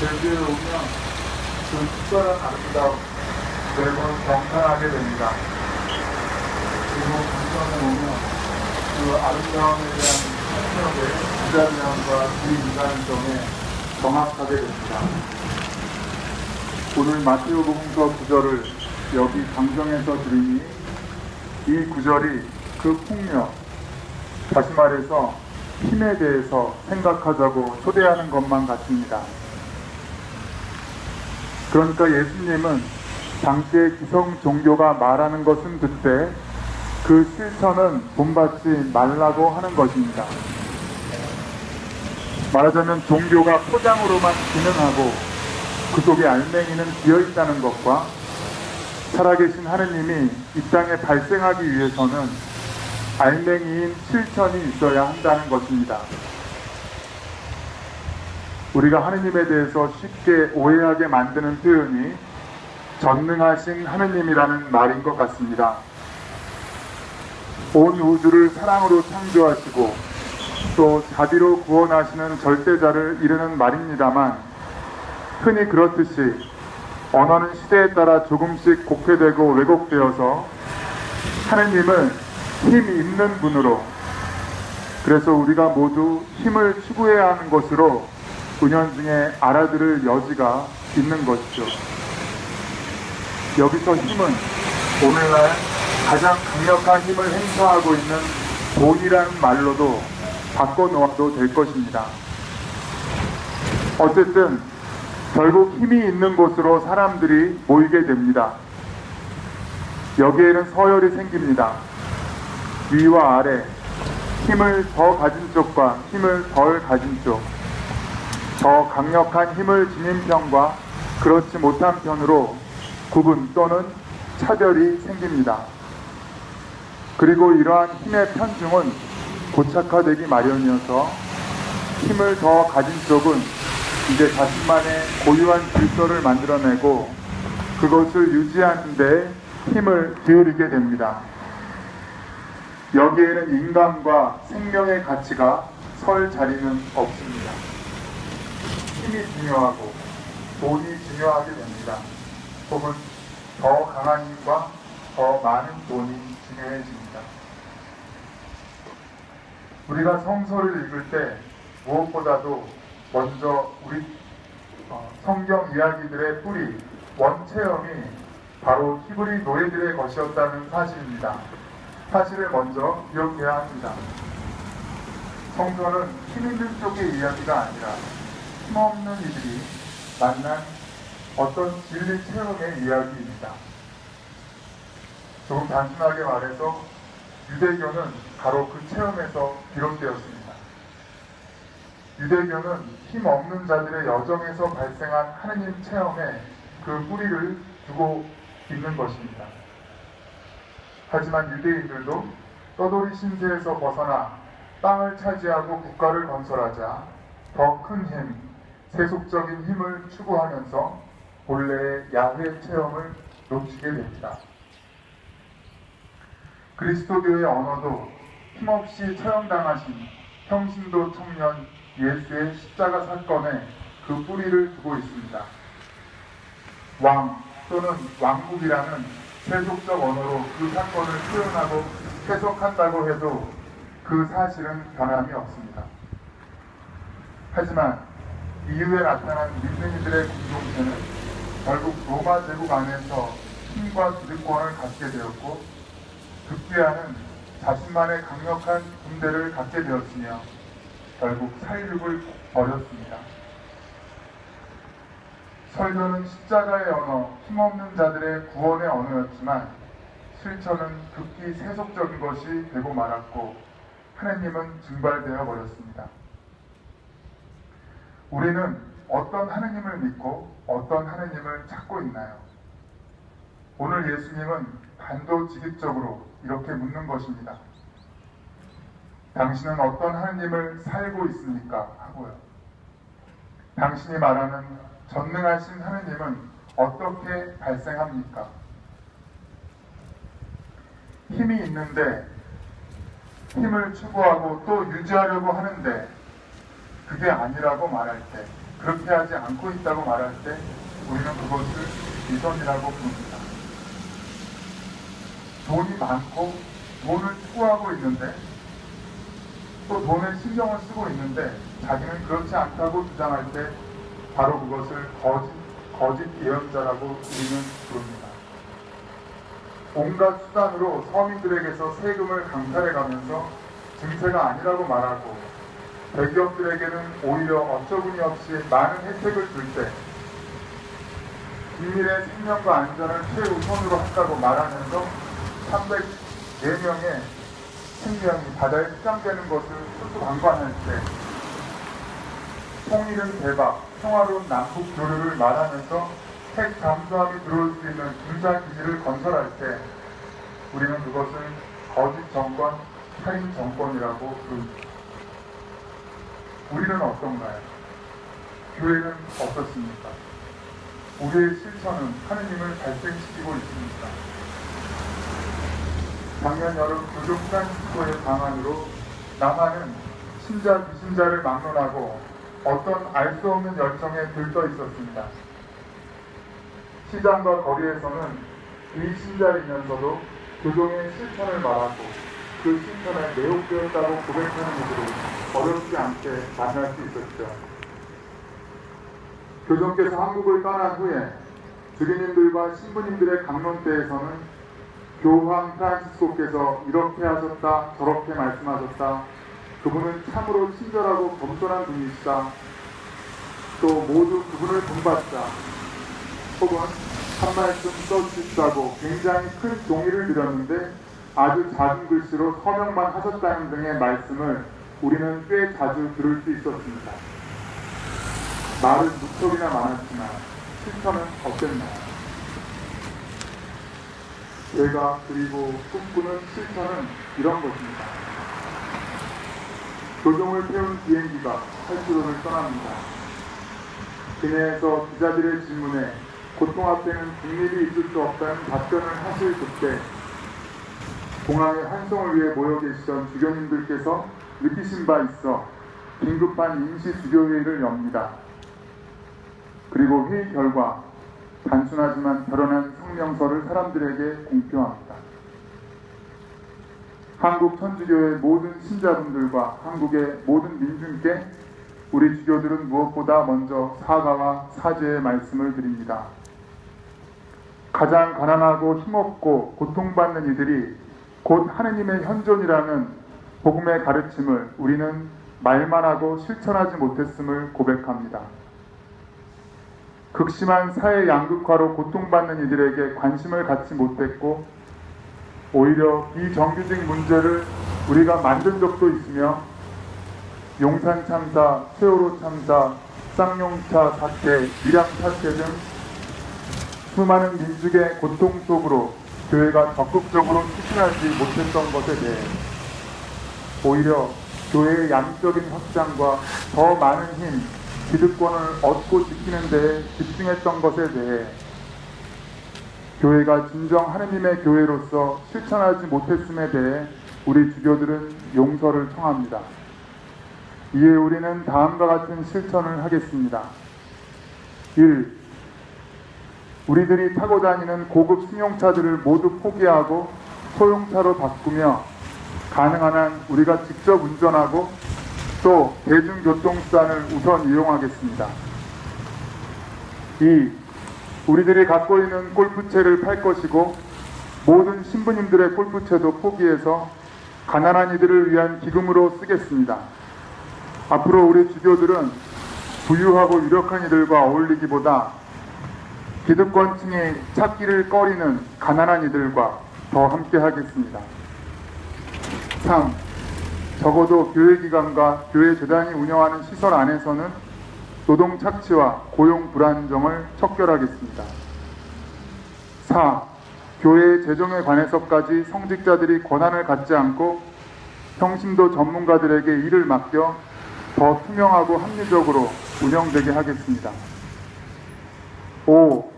제주에 오면 그 특별한 아름다움, 매번 경탄하게 됩니다. 그리고 부천에 오면 그 아름다움에 대한 폭력의 부자명과 비인간성에 정확하게 됩니다. 오늘 마태복음서 구절을 여기 강정에서 들으니 이 구절이 그 폭력, 다시 말해서 힘에 대해서 생각하자고 초대하는 것만 같습니다. 그러니까 예수님은 당시에 기성 종교가 말하는 것은 듣되 그 실천은 본받지 말라고 하는 것입니다. 말하자면 종교가 포장으로만 기능하고 그 속에 알맹이는 비어있다는 것과 살아계신 하느님이 이 땅에 발생하기 위해서는 알맹이인 실천이 있어야 한다는 것입니다. 우리가 하느님에 대해서 쉽게 오해하게 만드는 표현이 전능하신 하느님이라는 말인 것 같습니다. 온 우주를 사랑으로 창조하시고 또 자비로 구원하시는 절대자를 이르는 말입니다만, 흔히 그렇듯이 언어는 시대에 따라 조금씩 곡해되고 왜곡되어서 하느님은 힘 있는 분으로, 그래서 우리가 모두 힘을 추구해야 하는 것으로 은연중에 알아들을 여지가 있는 것이죠. 여기서 힘은 오늘날 가장 강력한 힘을 행사하고 있는 돈이라는 말로도 바꿔놓아도 될 것입니다. 어쨌든 결국 힘이 있는 곳으로 사람들이 모이게 됩니다. 여기에는 서열이 생깁니다. 위와 아래, 힘을 더 가진 쪽과 힘을 덜 가진 쪽, 더 강력한 힘을 지닌 편과 그렇지 못한 편으로 구분 또는 차별이 생깁니다. 그리고 이러한 힘의 편중은 고착화되기 마련이어서 힘을 더 가진 쪽은 이제 자신만의 고유한 질서를 만들어내고 그것을 유지하는 데 힘을 기울이게 됩니다. 여기에는 인간과 생명의 가치가 설 자리는 없습니다. 힘이 중요하고 돈이 중요하게 됩니다. 혹은 더 강한 힘과 더 많은 돈이 중요해집니다. 우리가 성서를 읽을 때 무엇보다도 먼저 우리 성경 이야기들의 뿌리, 원체험이 바로 히브리 노예들의 것이었다는 사실입니다. 사실을 먼저 기억해야 합니다. 성서는 힘 있는 쪽의 이야기가 아니라 힘없는 이들이 만난 어떤 진리 체험의 이야기입니다. 조금 단순하게 말해서 유대교는 바로 그 체험에서 비롯되었습니다. 유대교는 힘없는 자들의 여정에서 발생한 하느님 체험에 그 뿌리를 두고 있는 것입니다. 하지만 유대인들도 떠돌이 신세에서 벗어나 땅을 차지하고 국가를 건설하자 더 큰 힘, 세속적인 힘을 추구하면서 본래의 야훼 체험을 놓치게 됩니다. 그리스도교의 언어도 힘없이 처형당하신 평신도 청년 예수의 십자가 사건에 그 뿌리를 두고 있습니다. 왕 또는 왕국이라는 세속적 언어로 그 사건을 표현하고 해석한다고 해도 그 사실은 변함이 없습니다. 하지만 이후에 나타난 믿는 이들의 공동체는 결국 로마 제국 안에서 힘과 기득권을 갖게 되었고 급기야는 자신만의 강력한 군대를 갖게 되었으며 결국 살육을 벌였습니다. 설교는 십자가의 언어, 힘없는 자들의 구원의 언어였지만 실천은 극히 세속적인 것이 되고 말았고 하느님은 증발되어 버렸습니다. 우리는 어떤 하느님을 믿고 어떤 하느님을 찾고 있나요? 오늘 예수님은 단도직입적으로 이렇게 묻는 것입니다. 당신은 어떤 하느님을 살고 있습니까? 하고요. 당신이 말하는 전능하신 하느님은 어떻게 발생합니까? 힘이 있는데 힘을 추구하고 또 유지하려고 하는데 그게 아니라고 말할 때 그렇게 하지 않고 있다고 말할 때 우리는 그것을 위선이라고 부릅니다. 돈이 많고 돈을 추구하고 있는데 또 돈에 신경을 쓰고 있는데 자기는 그렇지 않다고 주장할 때 바로 그것을 거짓 예언자라고 우리는 부릅니다. 온갖 수단으로 서민들에게서 세금을 강탈해가면서 증세가 아니라고 말하고 대기업들에게는 오히려 어처구니 없이 많은 혜택을 줄 때 국민의 생명과 안전을 최우선으로 한다고 말하면서 304명의 생명이 바다에 투장되는 것을 수수방관할 때 통일은 대박, 평화로운 남북 교류를 말하면서 핵 잠수함이 들어올 수 있는 군사기지를 건설할 때 우리는 그것을 거짓 정권, 살인 정권이라고 부릅니다. 우리는 어떤가요? 교회는 어떻습니까? 우리의 실천은 하느님을 발생시키고 있습니다. 작년 여름 교종 프란시스코의 방안으로 남한은 신자 비신자를 막론하고 어떤 알 수 없는 열정에 들떠 있었습니다. 시장과 거리에서는 비신자이면서도 교종의 실천을 말하고 그 실천에 매혹되었다고 고백하는 이들을 어렵지 않게 만날 수 있었죠. 교종께서 한국을 떠난 후에 주기님들과 신부님들의 강론대에서는 교황 프란시스코께서 이렇게 하셨다 저렇게 말씀하셨다, 그분은 참으로 친절하고 겸손한 분이시다, 또 모두 그분을 본받자, 혹은 한 말씀 써주시다고 굉장히 큰 종이를 드렸는데 아주 작은 글씨로 서명만 하셨다는 등의 말씀을 우리는 꽤 자주 들을 수 있었습니다. 말은 무척이나 많았지만 실천은 어땠나요? 제가 그리고 꿈꾸는 실천은 이런 것입니다. 교종을 태운 비행기가 활주로를 떠납니다. 기내에서 기자들의 질문에 고통 앞에는 국립이 있을 수 없다는 답변을 하실 그때 공항에 환송을 위해 모여 계시던 주교님들께서 느끼신 바 있어 긴급한 임시 주교회의를 엽니다. 그리고 회의 결과 단순하지만 결연한 성명서를 사람들에게 공표합니다. 한국 천주교의 모든 신자분들과 한국의 모든 민중께 우리 주교들은 무엇보다 먼저 사과와 사죄의 말씀을 드립니다. 가장 가난하고 힘없고 고통받는 이들이 곧 하느님의 현존이라는 복음의 가르침을 우리는 말만 하고 실천하지 못했음을 고백합니다. 극심한 사회 양극화로 고통받는 이들에게 관심을 갖지 못했고 오히려 비정규직 문제를 우리가 만든 적도 있으며 용산 참사, 세월호 참사, 쌍용차 사태, 밀양 사태 등 수많은 민중의 고통 속으로 교회가 적극적으로 추진하지 못했던 것에 대해 오히려 교회의 양적인 확장과 더 많은 힘, 기득권을 얻고 지키는 데에 집중했던 것에 대해 교회가 진정 하느님의 교회로서 실천하지 못했음에 대해 우리 주교들은 용서를 청합니다. 이에 우리는 다음과 같은 실천을 하겠습니다. 1. 우리들이 타고 다니는 고급 승용차들을 모두 포기하고 소형차로 바꾸며 가능한 한 우리가 직접 운전하고 또 대중교통수단을 우선 이용하겠습니다. 2. 우리들이 갖고 있는 골프채를 팔 것이고 모든 신부님들의 골프채도 포기해서 가난한 이들을 위한 기금으로 쓰겠습니다. 앞으로 우리 주교들은 부유하고 유력한 이들과 어울리기보다 기득권층이 찾기를 꺼리는 가난한 이들과 더 함께 하겠습니다. 3. 적어도 교회기관과 교회 재단이 운영하는 시설 안에서는 노동 착취와 고용 불안정을 척결하겠습니다. 4. 교회의 재정에 관해서까지 성직자들이 권한을 갖지 않고 평신도 전문가들에게 일을 맡겨 더 투명하고 합리적으로 운영되게 하겠습니다. 5.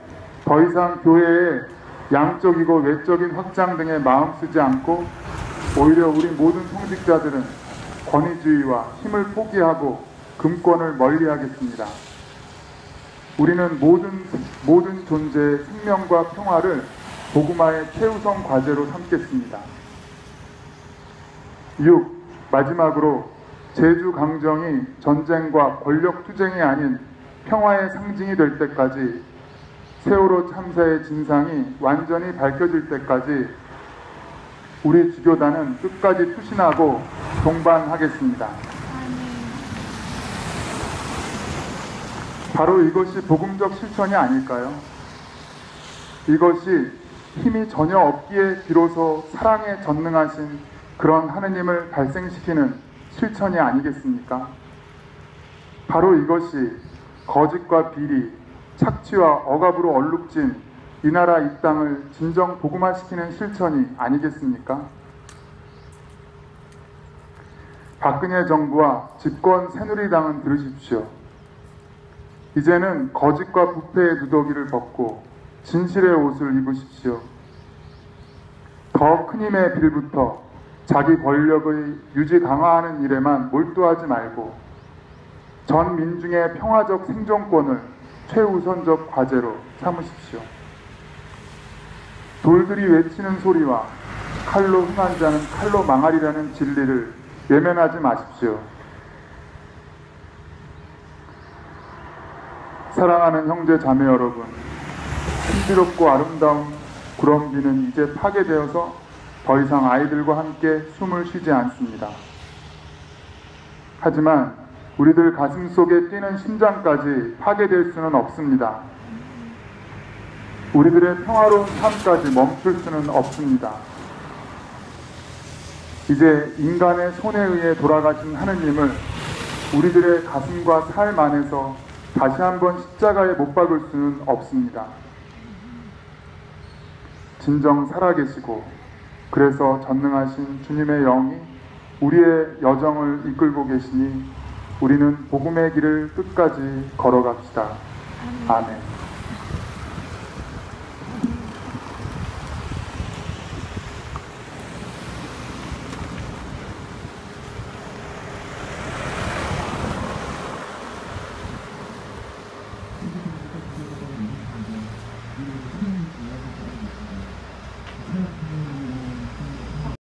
더 이상 교회의 양적이고 외적인 확장 등에 마음 쓰지 않고 오히려 우리 모든 성직자들은 권위주의와 힘을 포기하고 금권을 멀리하겠습니다. 우리는 모든 존재의 생명과 평화를 복음화의 최우선 과제로 삼겠습니다. 6. 마지막으로 제주 강정이 전쟁과 권력 투쟁이 아닌 평화의 상징이 될 때까지, 세월호 참사의 진상이 완전히 밝혀질 때까지 우리 주교단은 끝까지 투신하고 동반하겠습니다. 바로 이것이 복음적 실천이 아닐까요? 이것이 힘이 전혀 없기에 비로소 사랑에 전능하신 그런 하느님을 발생시키는 실천이 아니겠습니까? 바로 이것이 거짓과 비리, 착취와 억압으로 얼룩진 이 나라 이 땅을 진정 복음화시키는 실천이 아니겠습니까? 박근혜 정부와 집권 새누리당은 들으십시오. 이제는 거짓과 부패의 누더기를 벗고 진실의 옷을 입으십시오. 더 큰 힘의 빌부터 자기 권력의 유지 강화하는 일에만 몰두하지 말고 전 민중의 평화적 생존권을 최우선적 과제로 삼으십시오. 돌들이 외치는 소리와 칼로 흥한 자는 칼로 망하리라는 진리를 외면하지 마십시오. 사랑하는 형제 자매 여러분, 신비롭고 아름다운 구럼비는 이제 파괴되어서 더 이상 아이들과 함께 숨을 쉬지 않습니다. 하지만 우리들 가슴 속에 뛰는 심장까지 파괴될 수는 없습니다. 우리들의 평화로운 삶까지 멈출 수는 없습니다. 이제 인간의 손에 의해 돌아가신 하느님을 우리들의 가슴과 삶 안에서 다시 한번 십자가에 못 박을 수는 없습니다. 진정 살아계시고 그래서 전능하신 주님의 영이 우리의 여정을 이끌고 계시니 우리는 복음의 길을 끝까지 걸어갑시다. 아멘.